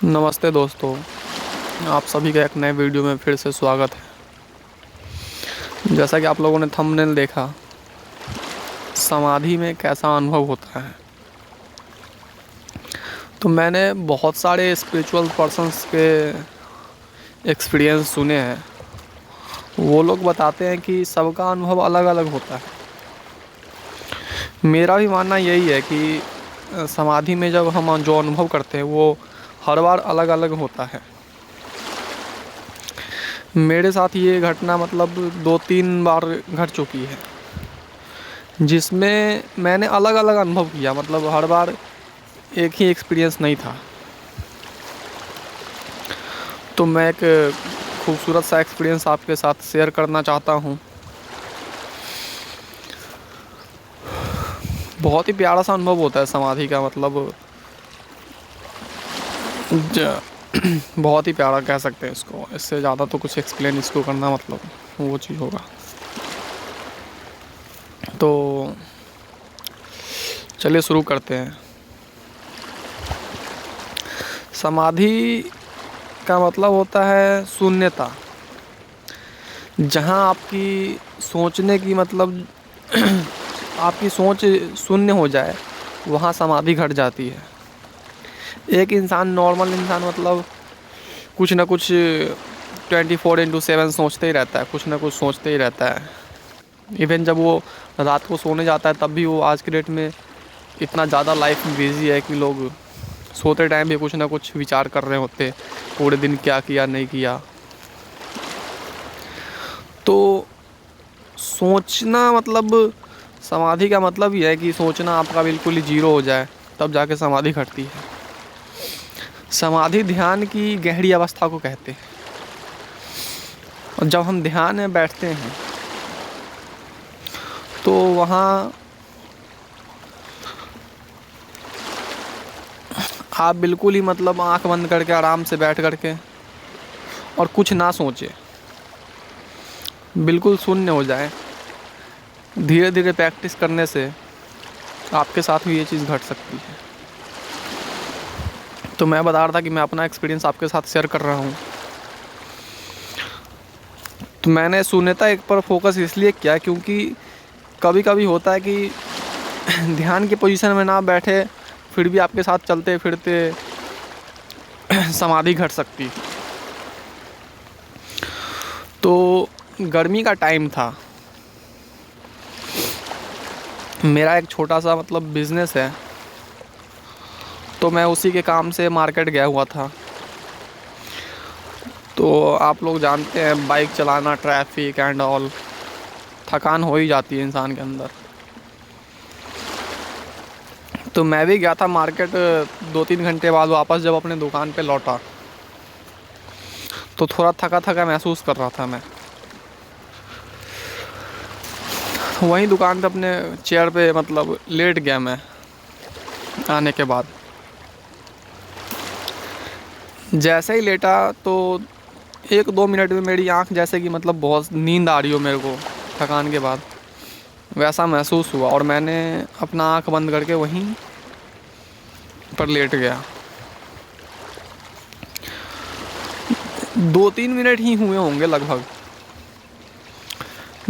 नमस्ते दोस्तों, आप सभी का एक नए वीडियो में फिर से स्वागत है। जैसा कि आप लोगों ने थंबनेल देखा, समाधि में कैसा अनुभव होता है। तो मैंने बहुत सारे स्पिरिचुअल पर्सन्स के एक्सपीरियंस सुने हैं। वो लोग बताते हैं कि सबका अनुभव अलग अलग होता है। मेरा भी मानना यही है कि समाधि में जब हम जो अनुभव करते हैं वो हर बार अलग अलग होता है। मेरे साथ ये घटना मतलब 2-3 बार घट चुकी है, जिसमें मैंने अलग अलग अनुभव किया। मतलब हर बार एक ही एक्सपीरियंस नहीं था। तो मैं एक खूबसूरत सा एक्सपीरियंस आपके साथ शेयर करना चाहता हूँ। बहुत ही प्यारा सा अनुभव होता है समाधि का। मतलब बहुत ही प्यारा कह सकते हैं इसको। इससे ज़्यादा तो कुछ एक्सप्लेन इसको करना मतलब वो चीज़ होगा। तो चलिए शुरू करते हैं। समाधि का मतलब होता है शून्यता। जहाँ आपकी सोचने की मतलब आपकी सोच शून्य हो जाए, वहाँ समाधि घट जाती है। एक इंसान, नॉर्मल इंसान मतलब कुछ ना कुछ 24/7 सोचते ही रहता है, कुछ ना कुछ सोचते ही रहता है। इवन जब वो रात को सोने जाता है तब भी वो आज के डेट में इतना ज़्यादा लाइफ में बिजी है कि लोग सोते टाइम भी कुछ ना कुछ विचार कर रहे होते, पूरे दिन क्या किया नहीं किया। तो सोचना मतलब, समाधि का मतलब ये है कि सोचना आपका बिल्कुल ही जीरो हो जाए, तब जाके समाधि घटती है। समाधि ध्यान की गहरी अवस्था को कहते हैं। और जब हम ध्यान में बैठते हैं तो वहाँ आप बिल्कुल ही मतलब आँख बंद करके आराम से बैठ करके और कुछ ना सोचें, बिल्कुल शून्य हो जाए। धीरे धीरे प्रैक्टिस करने से आपके साथ भी ये चीज़ घट सकती है। तो मैं बता रहा था कि मैं अपना एक्सपीरियंस आपके साथ शेयर कर रहा हूँ। तो मैंने शून्यता एक पर फोकस इसलिए किया क्योंकि कभी कभी होता है कि ध्यान की पोजीशन में ना बैठे फिर भी आपके साथ चलते फिरते समाधि घट सकती है। तो गर्मी का टाइम था। मेरा एक छोटा सा मतलब बिज़नेस है, तो मैं उसी के काम से मार्केट गया हुआ था। तो आप लोग जानते हैं बाइक चलाना, ट्रैफिक एंड ऑल, थकान हो ही जाती है इंसान के अंदर। तो मैं भी गया था मार्केट। 2-3 घंटे बाद वापस जब अपने दुकान पे लौटा तो थोड़ा थका थका महसूस कर रहा था मैं। वहीं दुकान पे अपने चेयर पे मतलब लेट गया मैं। आने के बाद जैसे ही लेटा तो 1-2 मिनट में मेरी आंख जैसे कि मतलब बहुत नींद आ रही हो मेरे को थकान के बाद, वैसा महसूस हुआ। और मैंने अपना आंख बंद करके वहीं पर लेट गया। 2-3 मिनट ही हुए होंगे लगभग।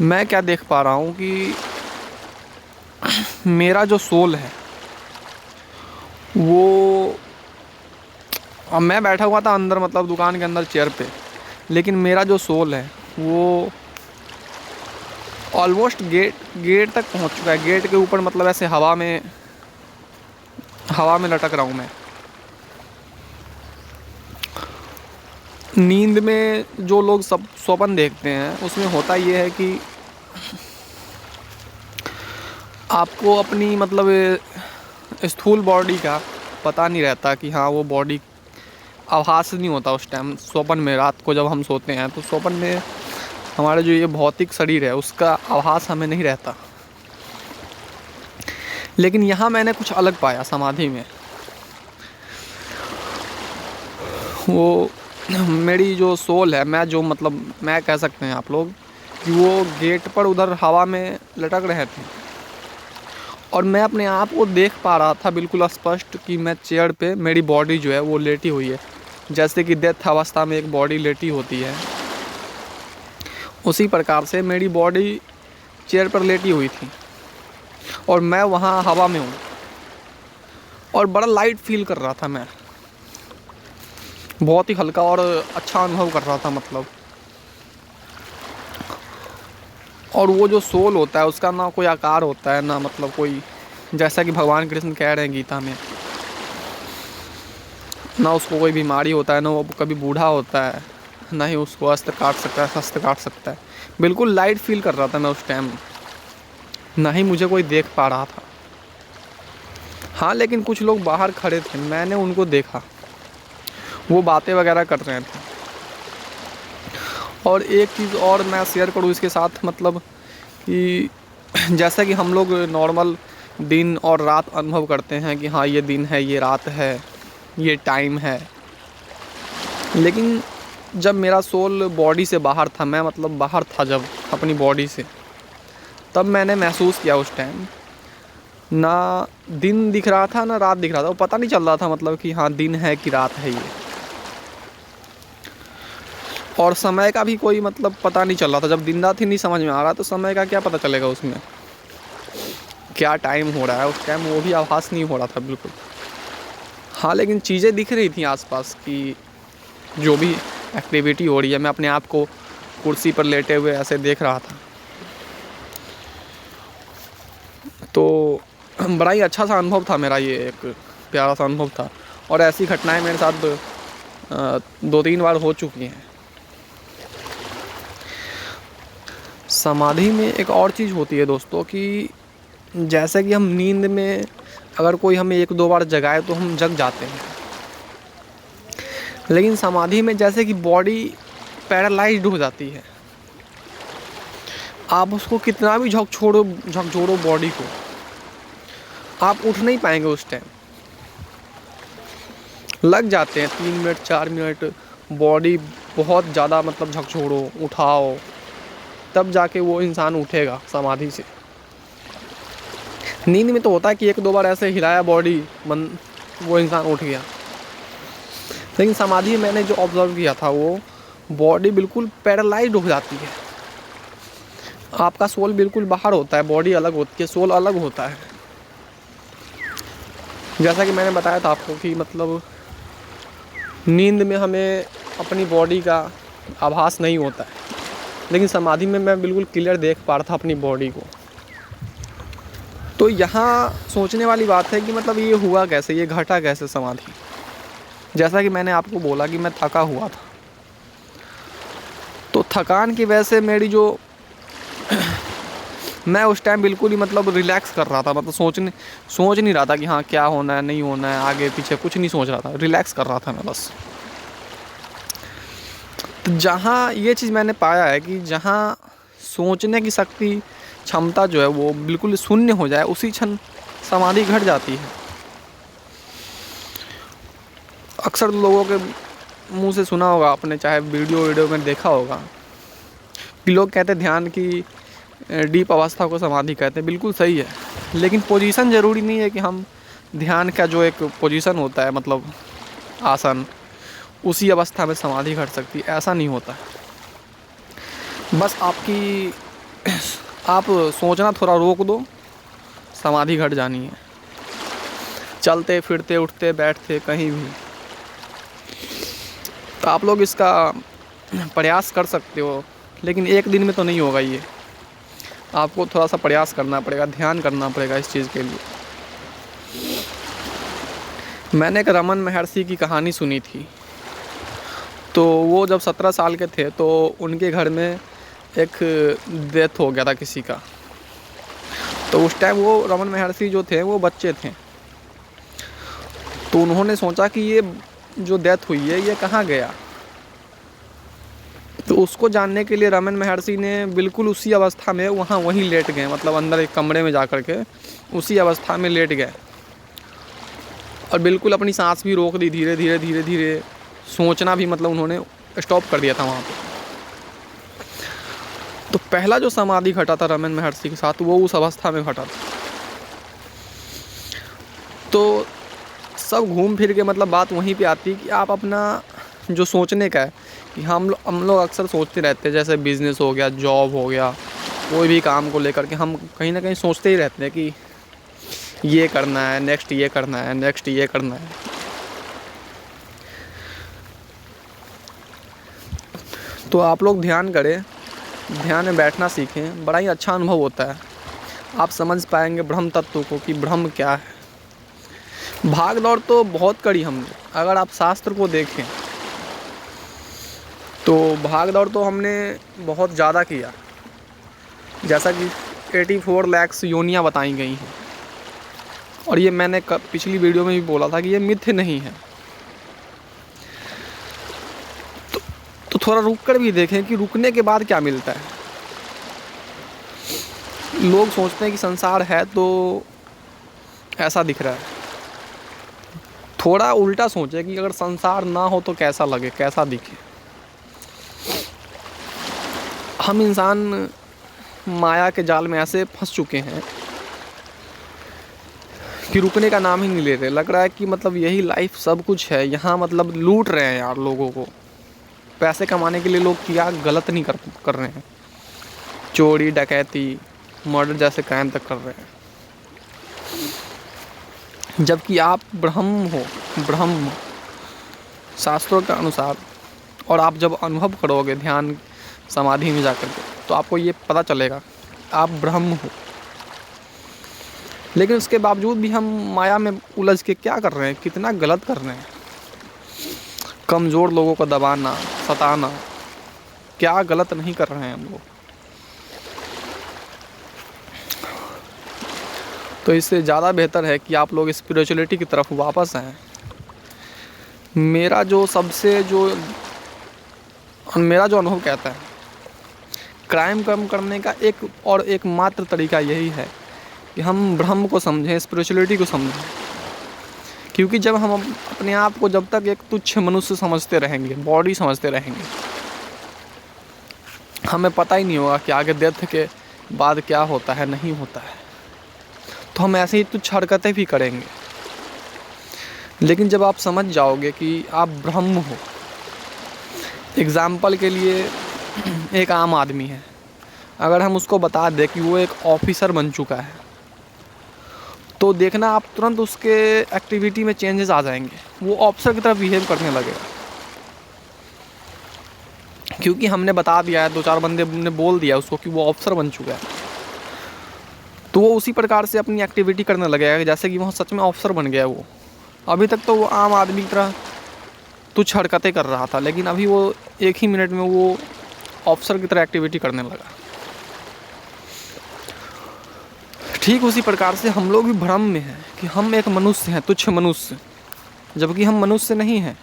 मैं क्या देख पा रहा हूँ कि मेरा जो सोल है वो, अब मैं बैठा हुआ था अंदर मतलब दुकान के अंदर चेयर पे, लेकिन मेरा जो सोल है वो ऑलमोस्ट गेट तक पहुंच चुका है। गेट के ऊपर मतलब ऐसे हवा में लटक रहा हूँ मैं। नींद में जो लोग सब स्वप्न देखते हैं उसमें होता ये है कि आपको अपनी मतलब स्थूल बॉडी का पता नहीं रहता कि हाँ वो बॉडी, आभास नहीं होता उस टाइम स्वप्न में। रात को जब हम सोते हैं तो स्वप्न में हमारा जो ये भौतिक शरीर है उसका आभास हमें नहीं रहता। लेकिन यहाँ मैंने कुछ अलग पाया समाधि में। वो मेरी जो सोल है, मैं जो मतलब मैं कह सकते हैं आप लोग कि वो गेट पर उधर हवा में लटक रहे थे और मैं अपने आप को देख पा रहा था बिल्कुल स्पष्ट कि मैं चेयर पे, मेरी बॉडी जो है वो लेटी हुई है जैसे कि डेथ अवस्था में एक बॉडी लेटी होती है, उसी प्रकार से मेरी बॉडी चेयर पर लेटी हुई थी और मैं वहाँ हवा में हूँ और बड़ा लाइट फील कर रहा था मैं, बहुत ही हल्का और अच्छा अनुभव कर रहा था मतलब। और वो जो सोल होता है उसका ना कोई आकार होता है ना मतलब कोई, जैसा कि भगवान कृष्ण कह रहे हैं गीता में, ना उसको कोई बीमारी होता है, ना वो कभी बूढ़ा होता है, ना ही उसको अस्त्र काट सकता है, शस्त्र काट सकता है। बिल्कुल लाइट फील कर रहा था मैं उस टाइम, ना ही मुझे कोई देख पा रहा था। हाँ, लेकिन कुछ लोग बाहर खड़े थे, मैंने उनको देखा, वो बातें वगैरह कर रहे थे। और एक चीज़ और मैं शेयर करूँ इसके साथ, मतलब कि जैसा कि हम लोग नॉर्मल दिन और रात अनुभव करते हैं कि हाँ ये दिन है, ये रात है, ये टाइम है, लेकिन जब मेरा सोल बॉडी से बाहर था, मैं मतलब बाहर था जब अपनी बॉडी से, तब मैंने महसूस किया उस टाइम, ना दिन दिख रहा था ना रात दिख रहा था, वो पता नहीं चल रहा था मतलब कि हाँ दिन है कि रात है ये। और समय का भी कोई मतलब पता नहीं चल रहा था, जब दिन रात ही नहीं समझ में आ रहा तो समय का क्या पता चलेगा उसमें क्या टाइम हो रहा है उस टाइम, वो भी आभास नहीं हो रहा था बिल्कुल। हाँ, लेकिन चीज़ें दिख रही थी आसपास की, जो भी एक्टिविटी हो रही है, मैं अपने आप को कुर्सी पर लेटे हुए ऐसे देख रहा था। तो बड़ा ही अच्छा सा अनुभव था मेरा, ये एक प्यारा सा अनुभव था। और ऐसी घटनाएं मेरे साथ 2-3 बार हो चुकी हैं। समाधि में एक और चीज़ होती है दोस्तों कि जैसे कि हम नींद में अगर कोई हमें 1-2 बार जगाए तो हम जग जाते हैं, लेकिन समाधि में जैसे कि बॉडी पैरालाइज्ड हो जाती है, आप उसको कितना भी झकझोरो बॉडी को, आप उठ नहीं पाएंगे उस टाइम। लग जाते हैं 3 मिनट 4 मिनट, बॉडी बहुत ज़्यादा मतलब झकझोरो, उठाओ, तब जाके वो इंसान उठेगा समाधि से। नींद में तो होता है कि 1-2 बार ऐसे हिलाया बॉडी, वो इंसान उठ गया, लेकिन समाधि में मैंने जो ऑब्जर्व किया था वो बॉडी बिल्कुल पैरालाइज्ड हो जाती है। आपका सोल बिल्कुल बाहर होता है, बॉडी अलग होती है, सोल अलग होता है। जैसा कि मैंने बताया था आपको कि मतलब नींद में हमें अपनी बॉडी का आभास नहीं होता है, लेकिन समाधि में मैं बिल्कुल क्लियर देख पा रहा था अपनी बॉडी को। तो यहाँ सोचने वाली बात है कि मतलब ये हुआ कैसे, ये घटा कैसे समाधि। जैसा कि मैंने आपको बोला कि मैं थका हुआ था, तो थकान की वजह से मेरी जो मैं उस टाइम बिल्कुल ही मतलब रिलैक्स कर रहा था, मतलब सोच नहीं रहा था कि हाँ क्या होना है नहीं होना है, आगे पीछे कुछ नहीं सोच रहा था, रिलैक्स कर रहा था मैं बस। तो जहाँ ये चीज़ मैंने पाया है कि जहाँ सोचने की शक्ति क्षमता जो है वो बिल्कुल शून्य हो जाए, उसी क्षण समाधि घट जाती है। अक्सर लोगों के मुंह से सुना होगा आपने, चाहे वीडियो में देखा होगा कि लोग कहते हैं ध्यान की डीप अवस्था को समाधि कहते हैं। बिल्कुल सही है, लेकिन पोजीशन ज़रूरी नहीं है कि हम ध्यान का जो एक पोजीशन होता है मतलब आसन, उसी अवस्था में समाधि घट सकती है, ऐसा नहीं होता। बस आप सोचना थोड़ा रोक दो, समाधि घट जानी है। चलते फिरते उठते बैठते कहीं भी, तो आप लोग इसका प्रयास कर सकते हो, लेकिन एक दिन में तो नहीं होगा ये। आपको थोड़ा सा प्रयास करना पड़ेगा, ध्यान करना पड़ेगा इस चीज़ के लिए। मैंने एक रमन महर्षि की कहानी सुनी थी। तो वो जब 17 साल के थे तो उनके घर में एक डेथ हो गया था किसी का। तो उस टाइम वो रमन महर्षि जो थे वो बच्चे थे, तो उन्होंने सोचा कि ये जो डेथ हुई है ये कहाँ गया। तो उसको जानने के लिए रमन महर्षि ने बिल्कुल उसी अवस्था में वहीं लेट गए, मतलब अंदर एक कमरे में जा कर के उसी अवस्था में लेट गए और बिल्कुल अपनी सांस भी रोक दी, धीरे धीरे सोचना भी मतलब उन्होंने स्टॉप कर दिया था वहाँ पे। तो पहला जो समाधि घटा था रमन महर्षि के साथ वो उस अवस्था में घटा था। तो सब घूम फिर के मतलब बात वहीं पे आती है कि आप अपना जो सोचने का है कि हम लोग अक्सर सोचते रहते हैं, जैसे बिज़नेस हो गया, जॉब हो गया, कोई भी काम को लेकर के हम कहीं ना कहीं सोचते ही रहते हैं कि ये करना है, नेक्स्ट ये करना है, नेक्स्ट ये करना है। तो आप लोग ध्यान करें, ध्यान में बैठना सीखें, बड़ा ही अच्छा अनुभव होता है। आप समझ पाएंगे ब्रह्म तत्व को कि ब्रह्म क्या है। भाग दौड़ तो बहुत करी हमने, अगर आप शास्त्र को देखें तो भाग दौड़ तो हमने बहुत ज़्यादा किया। जैसा कि 84 लाख योनियाँ बताई गई हैं, और ये मैंने पिछली वीडियो में भी बोला था कि ये मिथ्य नहीं है। तो थोड़ा रुक कर भी देखें कि रुकने के बाद क्या मिलता है। लोग सोचते हैं कि संसार है तो ऐसा दिख रहा है, थोड़ा उल्टा सोचें कि अगर संसार ना हो तो कैसा लगे, कैसा दिखे। हम इंसान माया के जाल में ऐसे फंस चुके हैं कि रुकने का नाम ही नहीं ले रहे। लग रहा है कि मतलब यही लाइफ सब कुछ है, यहाँ मतलब लूट रहे हैं यार लोगों को। पैसे कमाने के लिए लोग क्या गलत नहीं कर रहे हैं, चोरी डकैती मर्डर जैसे क्राइम तक कर रहे हैं, जबकि आप ब्रह्म हो, ब्रह्म शास्त्रों के अनुसार। और आप जब अनुभव करोगे ध्यान समाधि में जाकर के, तो आपको ये पता चलेगा आप ब्रह्म हो। लेकिन उसके बावजूद भी हम माया में उलझ के क्या कर रहे हैं, कितना गलत कर रहे हैं। कमज़ोर लोगों को दबाना, सताना, क्या गलत नहीं कर रहे हैं हम लोग। तो इससे ज़्यादा बेहतर है कि आप लोग स्पिरिचुअलिटी की तरफ वापस आएँ। मेरा जो अनुभव कहता है, क्राइम कम करने का एक मात्र तरीका यही है कि हम ब्रह्म को समझें, स्पिरिचुअलिटी को समझें। क्योंकि जब हम अपने आप को जब तक एक तुच्छ मनुष्य समझते रहेंगे, बॉडी समझते रहेंगे, हमें पता ही नहीं होगा कि आगे डेथ के बाद क्या होता है, नहीं होता है। तो हम ऐसे ही तुच्छ हरकतें भी करेंगे। लेकिन जब आप समझ जाओगे कि आप ब्रह्म हो, एग्ज़ाम्पल के लिए एक आम आदमी है, अगर हम उसको बता दें कि वो एक ऑफिसर बन चुका है, तो देखना आप तुरंत उसके एक्टिविटी में चेंजेस आ जाएंगे। वो ऑफिसर की तरह बिहेव करने लगेगा, क्योंकि हमने बता दिया है, 2-4 बंदे ने बोल दिया उसको कि वो ऑफिसर बन चुका है। तो वो उसी प्रकार से अपनी एक्टिविटी करने लगेगा जैसे कि वो सच में ऑफिसर बन गया है। वो अभी तक तो वो आम आदमी की तरह तुच्छ हरकतें कर रहा था, लेकिन अभी वो एक ही मिनट में वो ऑफिसर की तरह एक्टिविटी करने लगा। ठीक उसी प्रकार से हम लोग भी भ्रम में हैं कि हम एक मनुष्य हैं, तुच्छ मनुष्य, जबकि हम मनुष्य नहीं हैं।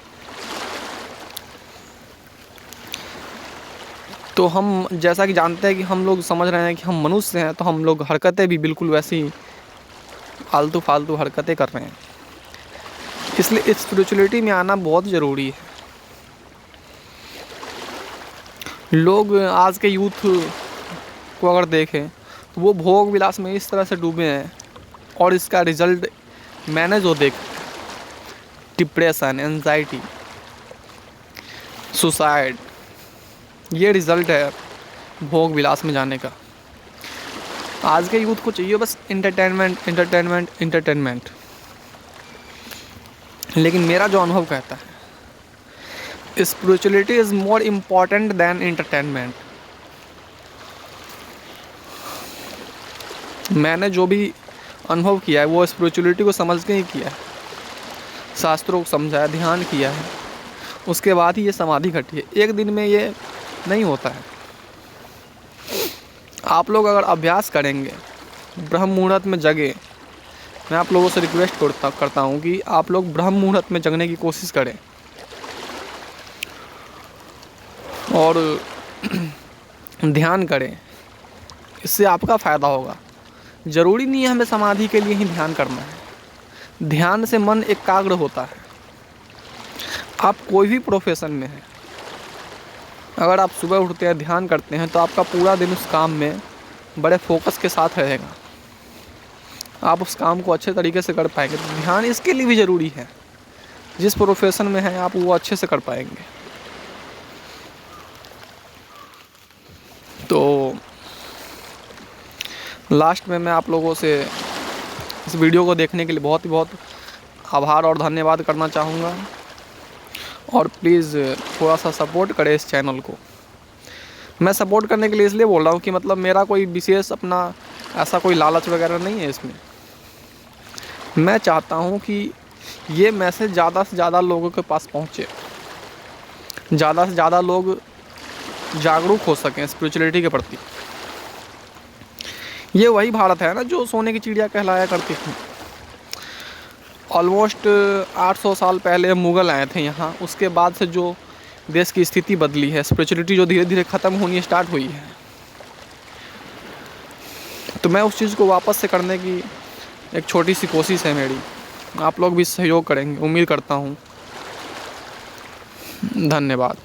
तो हम जैसा कि जानते हैं कि हम लोग समझ रहे हैं कि हम मनुष्य हैं, तो हम लोग हरकतें भी बिल्कुल वैसी आलतू फालतू हरकतें कर रहे हैं। इसलिए स्पिरिचुअलिटी में आना बहुत ज़रूरी है। लोग आज के यूथ को अगर देखें तो वो भोग विलास में इस तरह से डूबे हैं, और इसका रिज़ल्ट मैंने जो देखा, डिप्रेशन, एंजाइटी, सुसाइड, ये रिज़ल्ट है भोग विलास में जाने का। आज के यूथ को चाहिए बस एंटरटेनमेंट, एंटरटेनमेंट, एंटरटेनमेंट। लेकिन मेरा जो अनुभव कहता है, spirituality is more important than entertainment. मैंने जो भी अनुभव किया है वो स्पिरिचुअलिटी को समझ के ही किया है, शास्त्रों को समझा है, ध्यान किया है, उसके बाद ही ये समाधि घटी है। एक दिन में ये नहीं होता है। आप लोग अगर अभ्यास करेंगे, ब्रह्म मुहूर्त में जगे, मैं आप लोगों से रिक्वेस्ट करता हूँ कि आप लोग ब्रह्म मुहूर्त में जगने की कोशिश करें, और ध्यान करें। इससे आपका फ़ायदा होगा। ज़रूरी नहीं है हमें समाधि के लिए ही ध्यान करना है। ध्यान से मन एकाग्र होता है। आप कोई भी प्रोफेशन में हैं, अगर आप सुबह उठते हैं, ध्यान करते हैं, तो आपका पूरा दिन उस काम में बड़े फोकस के साथ रहेगा। आप उस काम को अच्छे तरीके से कर पाएंगे। तो ध्यान इसके लिए भी ज़रूरी है। जिस प्रोफेशन में हैं आप, वो अच्छे से कर पाएंगे। तो लास्ट में मैं आप लोगों से इस वीडियो को देखने के लिए बहुत ही बहुत आभार और धन्यवाद करना चाहूँगा। और प्लीज़ थोड़ा सा सपोर्ट करें इस चैनल को। मैं सपोर्ट करने के लिए इसलिए बोल रहा हूँ कि मतलब मेरा कोई विशेष अपना ऐसा कोई लालच वगैरह नहीं है इसमें। मैं चाहता हूँ कि ये मैसेज ज़्यादा से ज़्यादा लोगों के पास पहुँचे, ज़्यादा से ज़्यादा लोग जागरूक हो सकें स्पिरिचुअलिटी के प्रति। ये वही भारत है ना जो सोने की चिड़िया कहलाया करती थी। ऑलमोस्ट 800 साल पहले मुग़ल आए थे यहाँ, उसके बाद से जो देश की स्थिति बदली है, स्पिरिचुअलिटी जो धीरे धीरे ख़त्म होनी स्टार्ट हुई है, तो मैं उस चीज़ को वापस से करने की एक छोटी सी कोशिश है मेरी। आप लोग भी सहयोग करेंगे उम्मीद करता हूँ। धन्यवाद।